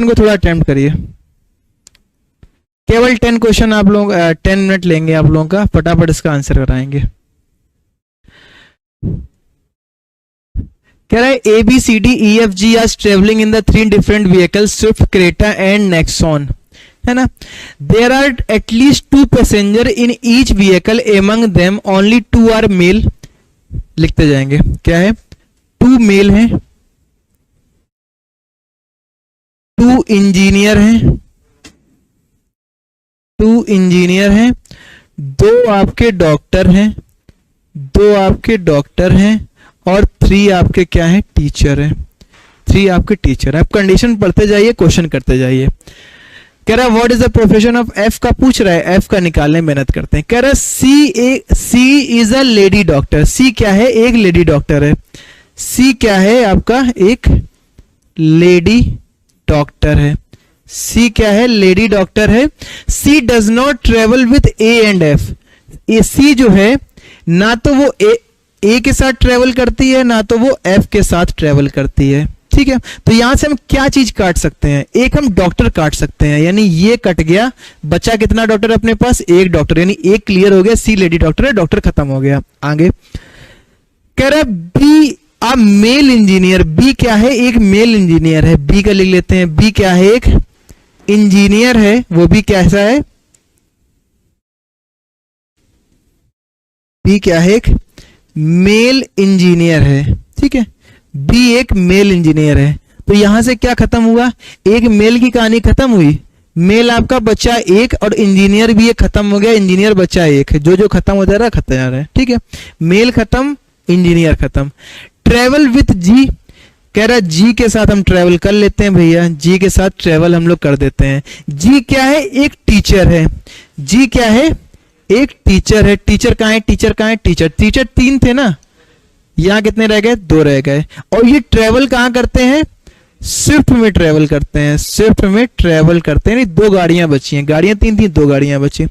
को थोड़ा अटेम्प्ट करिए, केवल 10 क्वेश्चन आप लोग 10 मिनट लेंगे आप लोगों का, फटाफट इसका आंसर कराएंगे। कह रहा है A B C D E F G are travelling in the 3 different vehicles Swift, Creta and Nexon, है ना। देयर आर एटलीस्ट 2 passenger in each vehicle, among them only 2 are male. लिखते जाएंगे, क्या है, 2 मेल हैं, 2 इंजीनियर हैं, 2 इंजीनियर हैं, 2 आपके डॉक्टर हैं, 2 आपके डॉक्टर हैं और 3 आपके क्या है, टीचर हैं। 3 आपके टीचर है। आप कंडीशन पढ़ते जाइए, क्वेश्चन करते जाइए। कह रहा है what is the profession of F का पूछ रहा है, एफ का निकालने मेहनत करते हैं। कह रहा है सी इज अ लेडी डॉक्टर। सी क्या है, एक लेडी डॉक्टर है। सी क्या है आपका, एक लेडी डॉक्टर है। सी क्या है, लेडी डॉक्टर है। She does not travel with A and F. A C जो है ना तो वो ए के साथ ट्रेवल करती है, ना तो वो एफ के साथ ट्रेवल करती है। ठीक है, तो यहां से हम क्या चीज काट सकते हैं, एक हम डॉक्टर काट सकते हैं, यानी ये कट गया, बचा कितना डॉक्टर अपने पास, एक डॉक्टर, यानी एक क्लियर हो गया, सी लेडी डॉक्टर है, डॉक्टर खत्म हो गया। आगे कह रहा है B a male engineer. B क्या है, एक मेल इंजीनियर है। बी का लिख लेते हैं, बी क्या है, एक इंजीनियर है, वो भी कैसा है, बी क्या है, एक मेल इंजीनियर है। ठीक है, बी एक मेल इंजीनियर है। तो यहां से क्या खत्म हुआ, एक मेल की कहानी खत्म हुई। मेल आपका बच्चा एक और इंजीनियर भी एक खत्म हो गया, इंजीनियर बच्चा एक है। जो खत्म हो जा रहा है खत्म जा रहा है। ठीक है, मेल खत्म, इंजीनियर खत्म। ट्रेवल विथ जी, कह रहा है जी के साथ हम ट्रेवल कर लेते हैं भैया, जी के साथ ट्रेवल हम लोग कर देते हैं। जी क्या है, एक टीचर है। जी क्या है, एक टीचर है। टीचर कहां है, टीचर कहां है, टीचर 3 थे ना, यहां कितने रह गए, 2 रह गए। और ये ट्रेवल कहां करते हैं, स्विफ्ट में ट्रेवल करते हैं, स्विफ्ट में ट्रेवल करते हैं। 2 गाड़ियां बची हैं, गाड़ियां 3 थी, 2 गाड़ियां बची,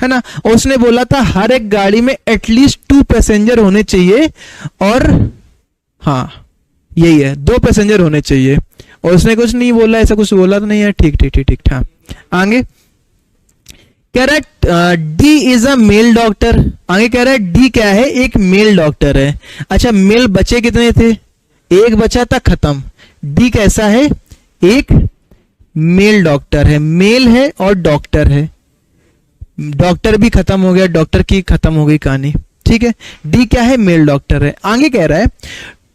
है ना। और उसने बोला था हर एक गाड़ी में एटलीस्ट 2 पैसेंजर होने चाहिए, और हाँ यही है, 2 पैसेंजर होने चाहिए। और उसने कुछ नहीं बोला, ऐसा कुछ बोला तो नहीं है। ठीक ठीक ठीक ठीक ठाक। आगे कह रहा है D is a mail doctor. आगे कह रहा है डी क्या है, एक मेल डॉक्टर है। अच्छा, मेल बचे कितने थे, एक बचा था, खत्म। डी कैसा है, एक मेल डॉक्टर है, मेल है और डॉक्टर है। डॉक्टर भी खत्म हो गया, डॉक्टर की खत्म हो गई कहानी। ठीक है, डी क्या है, मेल डॉक्टर है। आगे कह रहा है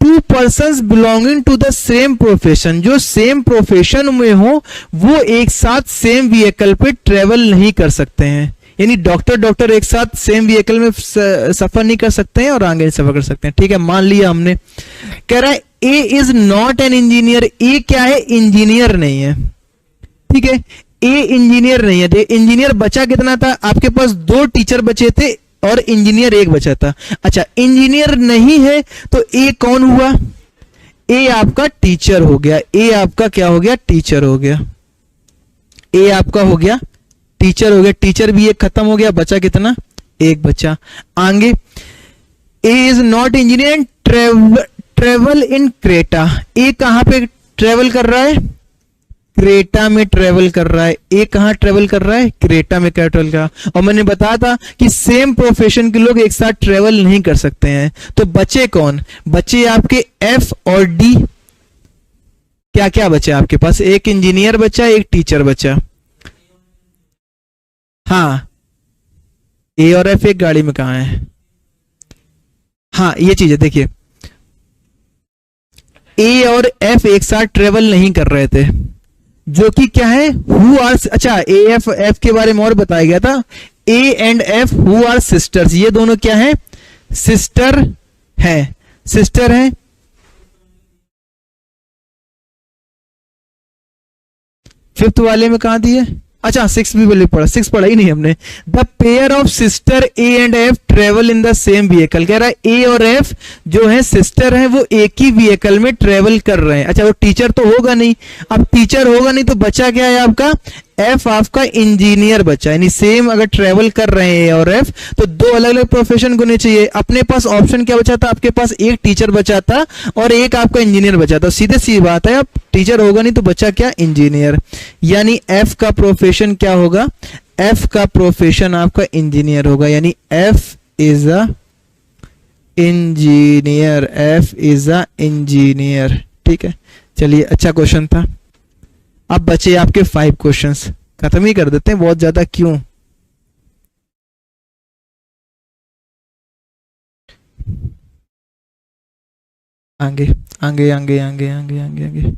2 persons belonging to the same profession. जो सेम प्रोफेशन में हो वो एक साथ सेम व्हीकल पे ट्रेवल नहीं कर सकते हैं, यानी डॉक्टर एक साथ सेम व्हीकल में सफर नहीं कर सकते हैं और आगे सफर कर सकते हैं। ठीक है, मान लिया हमने। कह रहा है ए इज नॉट एन इंजीनियर। ए क्या है, इंजीनियर नहीं है। ठीक है, ए इंजीनियर नहीं है। तो इंजीनियर बचा कितना था आपके पास, 2 टीचर बचे थे और इंजीनियर एक बचा था। अच्छा, इंजीनियर नहीं है तो ए कौन हुआ, ए आपका टीचर हो गया। ए आपका क्या हो गया, टीचर हो गया। ए आपका हो गया टीचर हो गया, टीचर भी एक खत्म हो गया, बचा कितना, एक बचा। आगे A is not engineer, travel in Creta. A कहां पे ट्रेवल कर रहा है, क्रेटा में ट्रेवल कर रहा है। ए कहां ट्रेवल कर रहा है, क्रेटा में ट्रेवल कर रहा है। और मैंने बताया था कि सेम प्रोफेशन के लोग एक साथ ट्रेवल नहीं कर सकते हैं। तो बचे कौन, बचे आपके एफ और डी। क्या क्या बचा आपके पास, एक इंजीनियर बचा, एक टीचर बचा। हाँ, ए और एफ एक गाड़ी में कहां है, हाँ ये चीज है। देखिए ए और एफ एक साथ ट्रेवल नहीं कर रहे थे, जो कि क्या है, हु आर। अच्छा, ए एफ के बारे में और बताया गया था, A and F who are sisters. ये दोनों क्या है, सिस्टर है, सिस्टर है। फिफ्थ वाले में कहां दिए, अच्छा 6 भी बोले पढ़ा, 6 पढ़ा ही नहीं हमने। The pair of sister A and F travel in the same vehicle. कह रहा है ए और एफ जो है सिस्टर हैं, वो एक ही व्हीकल में ट्रेवल कर रहे हैं। अच्छा, वो टीचर तो होगा नहीं, अब टीचर होगा नहीं तो बचा क्या है आपका, एफ आपका इंजीनियर बचा, यानी सेम अगर ट्रेवल कर रहे हैं और एफ, तो दो अलग अलग प्रोफेशन होने चाहिए। अपने पास ऑप्शन क्या बचा था, आपके पास एक टीचर बचा था और एक आपका इंजीनियर बचा था। सीधे सी बात है, अब टीचर होगा नहीं तो बचा क्या, इंजीनियर। यानी एफ का प्रोफेशन क्या होगा, एफ का प्रोफेशन आपका इंजीनियर होगा, यानी F is a engineer, F is a engineer. ठीक है, चलिए अच्छा क्वेश्चन था। अब बचे आपके 5 क्वेश्चंस, खत्म ही कर देते हैं, बहुत ज्यादा क्यों। आगे आगे आगे आगे आगे आगे आगे